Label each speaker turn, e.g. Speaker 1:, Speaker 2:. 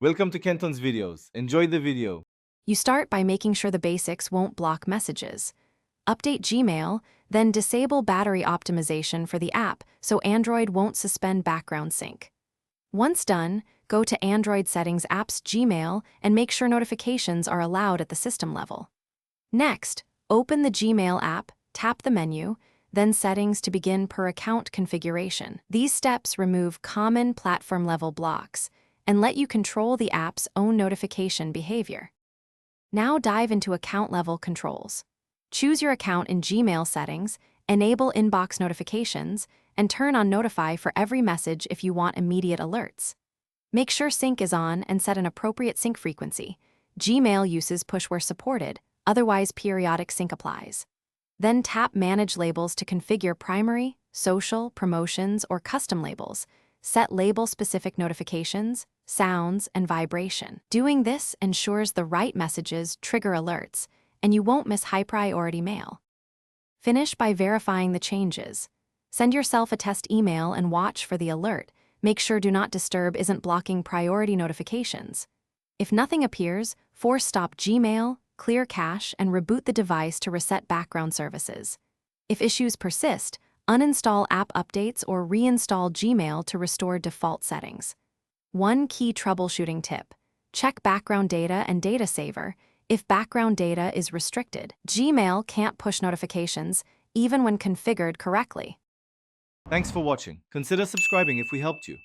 Speaker 1: Welcome to Kenton's videos. Enjoy the video.
Speaker 2: You start by making sure the basics won't block messages. Update Gmail, then disable battery optimization for the app so Android won't suspend background sync. Once done, go to Android Settings Apps Gmail and make sure notifications are allowed at the system level. Next, open the Gmail app, tap the menu, then Settings to begin per account configuration. These steps remove common platform-level blocks and let you control the app's own notification behavior. Now dive into account-level controls. Choose your account in Gmail settings, enable inbox notifications, and turn on Notify for every message if you want immediate alerts. Make sure sync is on and set an appropriate sync frequency. Gmail uses push where supported, otherwise periodic sync applies. Then tap Manage Labels to configure primary, social, promotions, or custom labels. Set label-specific notifications, sounds, and vibration. Doing this ensures the right messages trigger alerts, and you won't miss high-priority mail. Finish by verifying the changes. Send yourself a test email and watch for the alert. Make sure Do Not Disturb isn't blocking priority notifications. If nothing appears, force stop Gmail, clear cache, and reboot the device to reset background services. If issues persist, uninstall app updates or reinstall Gmail to restore default settings. One key troubleshooting tip: check background data and data saver. If background data is restricted, Gmail can't push notifications, even when configured correctly.
Speaker 1: Thanks for watching. Consider subscribing if we helped you.